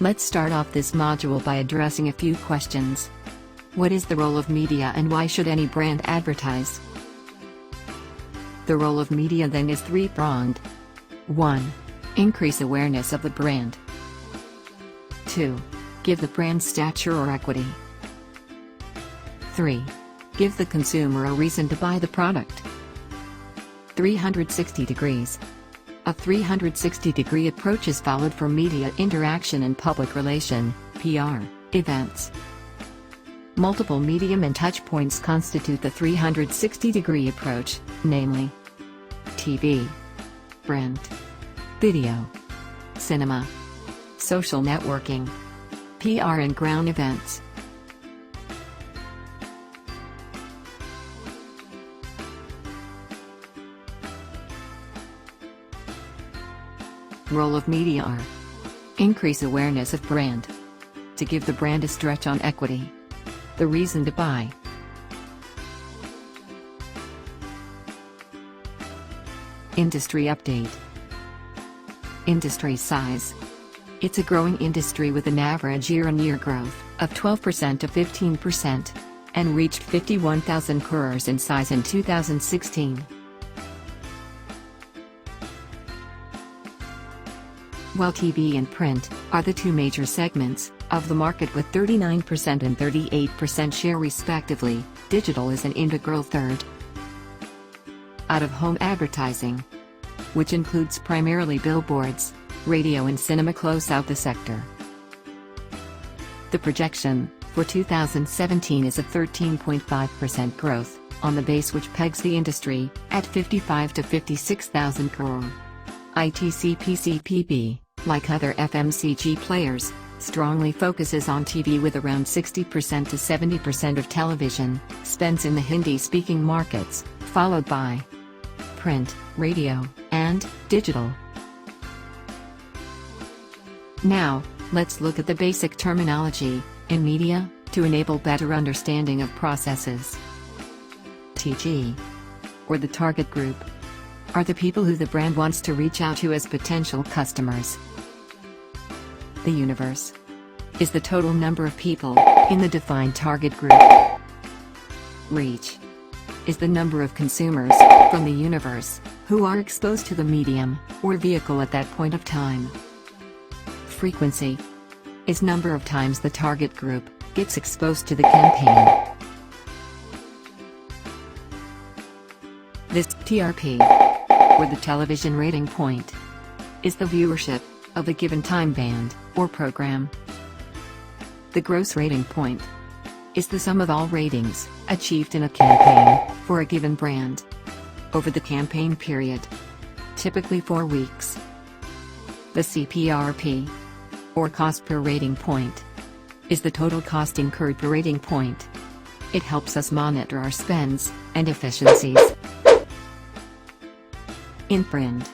Let's start off this module by addressing a few questions. What is the role of media and why should any brand advertise? The role of media then is three-pronged. 1. Increase awareness of the brand. 2. Give the brand stature or equity. 3. Give the consumer a reason to buy the product. 360 degrees. A 360-degree approach is followed for media interaction and public relation (PR) events. Multiple medium and touchpoints constitute the 360-degree approach, namely TV, print, video, cinema, social networking, PR and ground events. Role of media are: increase awareness of brand, to give the brand a stretch on equity, the reason to buy. Industry update. Industry size. It's a growing industry with an average year-on-year growth of 12% to 15%, and reached 51,000 crores in size in 2016. While TV and print are the two major segments of the market with 39% and 38% share respectively, digital is an integral third. Out-of-home advertising, which includes primarily billboards, radio and cinema, close out the sector. The projection for 2017 is a 13.5% growth on the base, which pegs the industry at 55 to 56,000 crore. ITC PCPB, like other FMCG players, strongly focuses on TV, with around 60% to 70% of television spends in the Hindi-speaking markets, followed by print, radio, and digital. Now, let's look at the basic terminology in media to enable better understanding of processes. TG, or the target group, are the people who the brand wants to reach out to as potential customers. The universe is the total number of people in the defined target group. Reach is the number of consumers from the universe who are exposed to the medium or vehicle at that point of time. Frequency is number of times the target group gets exposed to the campaign. This TRP, or the television rating point, is the viewership of a given time band or program. The gross rating point is the sum of all ratings achieved in a campaign for a given brand over the campaign period, typically 4 weeks. The CPRP, or cost per rating point, is the total cost incurred per rating point. It helps us monitor our spends and efficiencies. In print,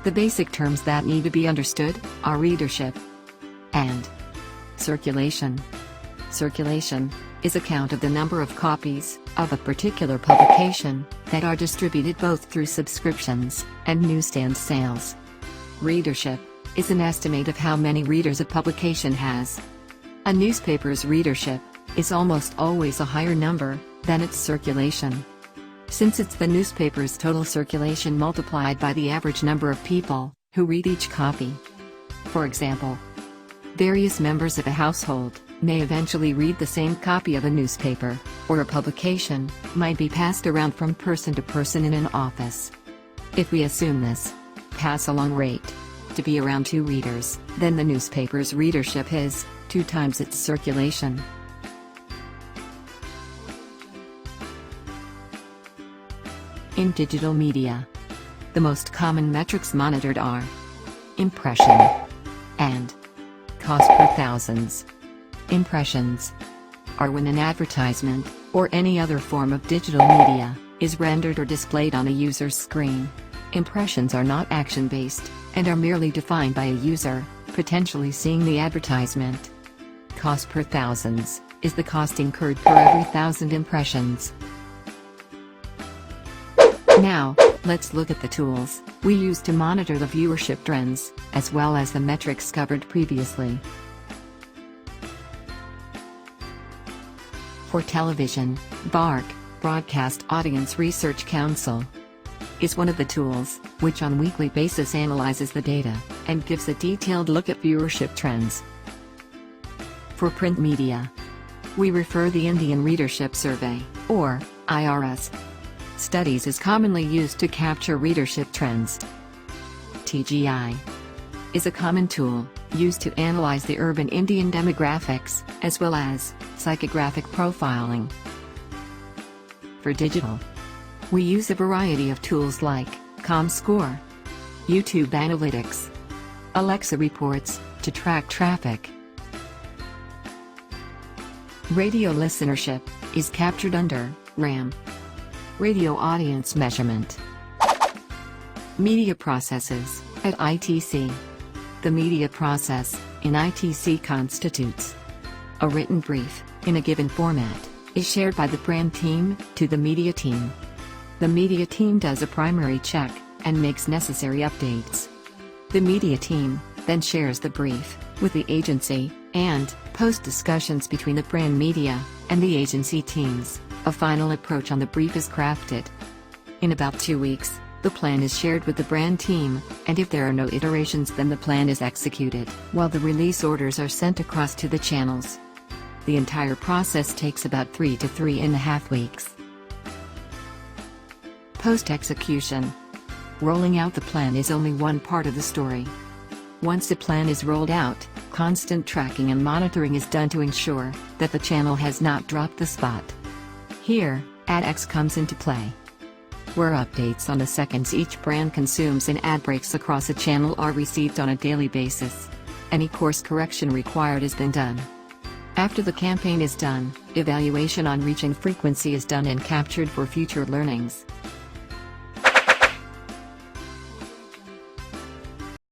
the basic terms that need to be understood are readership and circulation. Circulation is a count of the number of copies of a particular publication that are distributed both through subscriptions and newsstand sales. Readership is an estimate of how many readers a publication has. A newspaper's readership is almost always a higher number than its circulation, since it's the newspaper's total circulation multiplied by the average number of people who read each copy. For example, various members of a household may eventually read the same copy of a newspaper, or a publication might be passed around from person to person in an office. If we assume this pass-along rate to be around 2 readers, then the newspaper's readership is 2 times its circulation. In digital media, the most common metrics monitored are impression and cost per thousands. Impressions are when an advertisement or any other form of digital media is rendered or displayed on a user's screen. Impressions are not action-based and are merely defined by a user potentially seeing the advertisement. Cost per thousands is the cost incurred per every 1,000 impressions. Now, let's look at the tools we use to monitor the viewership trends, as well as the metrics covered previously. For television, BARC, Broadcast Audience Research Council, is one of the tools, which on weekly basis analyzes the data, and gives a detailed look at viewership trends. For print media, we refer the Indian Readership Survey, or IRS. Studies is commonly used to capture readership trends. TGI is a common tool, used to analyze the urban Indian demographics, as well as psychographic profiling. For digital, we use a variety of tools like ComScore, YouTube Analytics, Alexa Reports, to track traffic. Radio listenership is captured under RAM, Radio Audience Measurement. Media processes at ITC. The media process in ITC constitutes a written brief in a given format is shared by the brand team to the media team. The media team does a primary check and makes necessary updates. The media team then shares the brief with the agency, and post discussions between the brand media and the agency teams. A final approach on the brief is crafted. In about 2 weeks, the plan is shared with the brand team, and if there are no iterations, then the plan is executed, while the release orders are sent across to the channels. The entire process takes about 3 to 3.5 weeks. Post-execution. Rolling out the plan is only one part of the story. Once the plan is rolled out, constant tracking and monitoring is done to ensure that the channel has not dropped the spot. Here, AdX comes into play, where updates on the seconds each brand consumes and ad breaks across a channel are received on a daily basis. Any course correction required is then done. After the campaign is done, evaluation on reach and frequency is done and captured for future learnings.